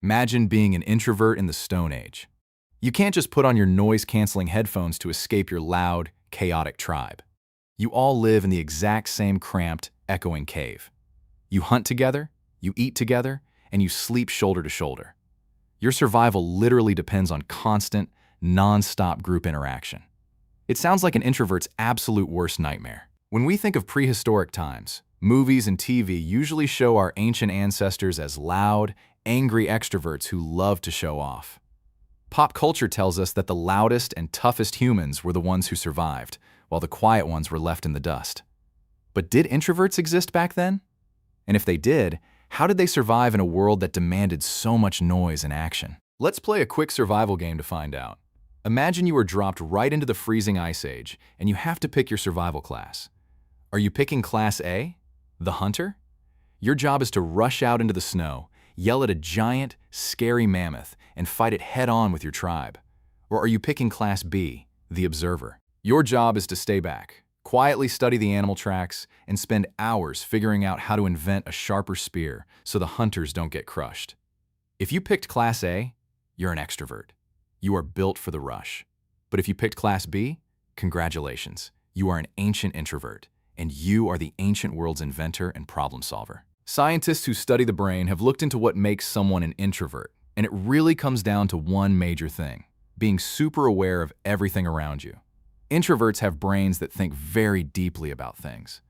Imagine being an introvert in the Stone Age. You can't just put on your noise-canceling headphones to escape your loud, chaotic tribe. You all live in the exact same cramped, echoing cave. You hunt together, you eat together, and you sleep shoulder to shoulder. Your survival literally depends on constant, non-stop group interaction. It sounds like an introvert's absolute worst nightmare. When we think of prehistoric times, movies and TV usually show our ancient ancestors as loud, angry extroverts who love to show off. Pop culture tells us that the loudest and toughest humans were the ones who survived, while the quiet ones were left in the dust. But did introverts exist back then? And if they did, how did they survive in a world that demanded so much noise and action? Let's play a quick survival game to find out. Imagine you were dropped right into the freezing ice age, and you have to pick your survival class. Are you picking Class A, the hunter? Your job is to rush out into the snow, yell at a giant, scary mammoth, and fight it head-on with your tribe. Or are you picking Class B, the observer? Your job is to stay back, quietly study the animal tracks, and spend hours figuring out how to invent a sharper spear so the hunters don't get crushed. If you picked Class A, you're an extrovert. You are built for the rush. But if you picked Class B, congratulations. You are an ancient introvert, and you are the ancient world's inventor and problem solver. Scientists who study the brain have looked into what makes someone an introvert, and it really comes down to one major thing: being super aware of everything around you. Introverts have brains that think very deeply about things.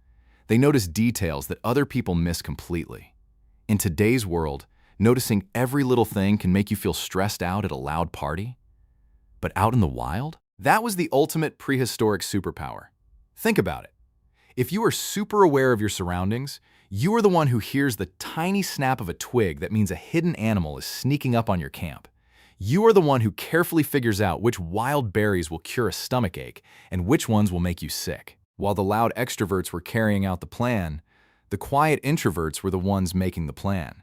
They notice details that other people miss completely. In today's world, noticing every little thing can make you feel stressed out at a loud party. But out in the wild? That was the ultimate prehistoric superpower. Think about it. If you are super aware of your surroundings, you are the one who hears the tiny snap of a twig that means a hidden animal is sneaking up on your camp. You are the one who carefully figures out which wild berries will cure a stomachache and which ones will make you sick. While the loud extroverts were carrying out the plan, the quiet introverts were the ones making the plan.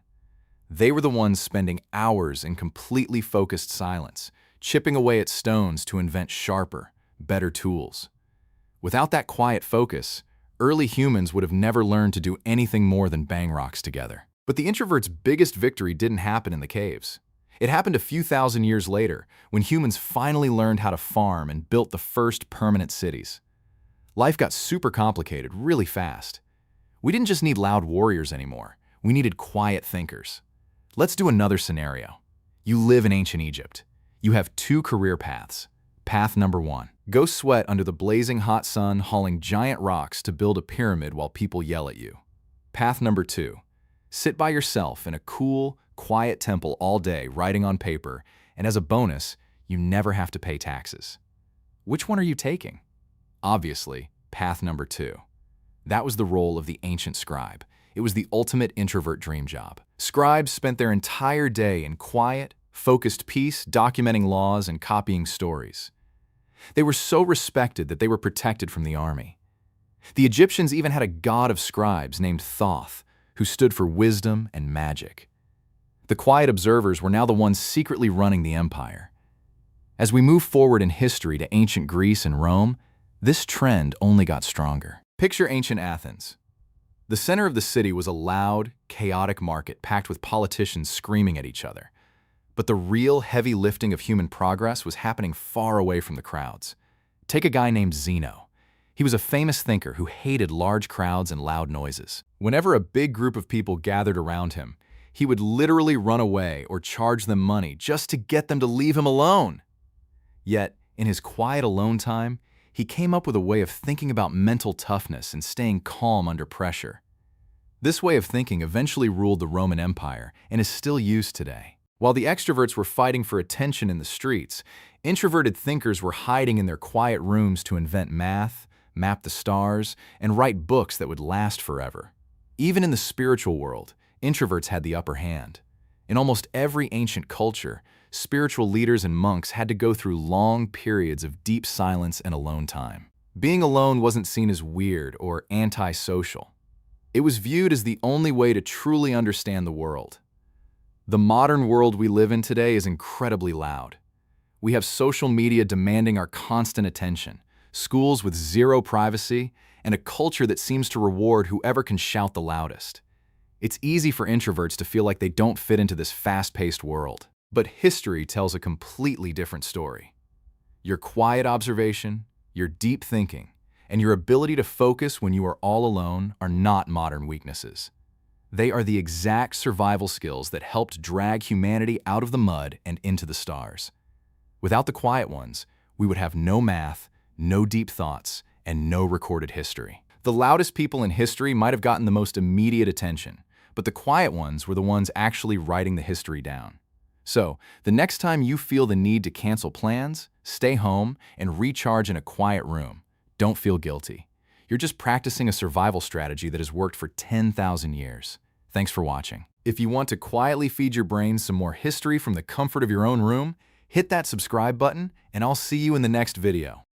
They were the ones spending hours in completely focused silence, chipping away at stones to invent sharper, better tools. Without that quiet focus, early humans would have never learned to do anything more than bang rocks together. But the introvert's biggest victory didn't happen in the caves. It happened a few thousand years later, when humans finally learned how to farm and built the first permanent cities. Life got super complicated really fast. We didn't just need loud warriors anymore. We needed quiet thinkers. Let's do another scenario. You live in ancient Egypt. You have two career paths. Path number 1. Go sweat under the blazing hot sun hauling giant rocks to build a pyramid while people yell at you. Path number 2. Sit by yourself in a cool, quiet temple all day writing on paper, and as a bonus, you never have to pay taxes. Which one are you taking? Obviously, path number 2. That was the role of the ancient scribe. It was the ultimate introvert dream job. Scribes spent their entire day in quiet, focused peace, documenting laws and copying stories. They were so respected that they were protected from the army. The Egyptians even had a god of scribes named Thoth, who stood for wisdom and magic. The quiet observers were now the ones secretly running the empire. As we move forward in history to ancient Greece and Rome, this trend only got stronger. Picture ancient Athens. The center of the city was a loud, chaotic market packed with politicians screaming at each other. But the real heavy lifting of human progress was happening far away from the crowds. Take a guy named Zeno. He was a famous thinker who hated large crowds and loud noises. Whenever a big group of people gathered around him, he would literally run away or charge them money just to get them to leave him alone. Yet, in his quiet alone time, he came up with a way of thinking about mental toughness and staying calm under pressure. This way of thinking eventually ruled the Roman Empire and is still used today. While the extroverts were fighting for attention in the streets, introverted thinkers were hiding in their quiet rooms to invent math, map the stars, and write books that would last forever. Even in the spiritual world, introverts had the upper hand. In almost every ancient culture, spiritual leaders and monks had to go through long periods of deep silence and alone time. Being alone wasn't seen as weird or antisocial. It was viewed as the only way to truly understand the world. The modern world we live in today is incredibly loud. We have social media demanding our constant attention, schools with zero privacy, and a culture that seems to reward whoever can shout the loudest. It's easy for introverts to feel like they don't fit into this fast-paced world. But history tells a completely different story. Your quiet observation, your deep thinking, and your ability to focus when you are all alone are not modern weaknesses. They are the exact survival skills that helped drag humanity out of the mud and into the stars. Without the quiet ones, we would have no math, no deep thoughts, and no recorded history. The loudest people in history might have gotten the most immediate attention, but the quiet ones were the ones actually writing the history down. So, the next time you feel the need to cancel plans, stay home, and recharge in a quiet room, don't feel guilty. You're just practicing a survival strategy that has worked for 10,000 years. Thanks for watching. If you want to quietly feed your brain some more history from the comfort of your own room, hit that subscribe button, and I'll see you in the next video.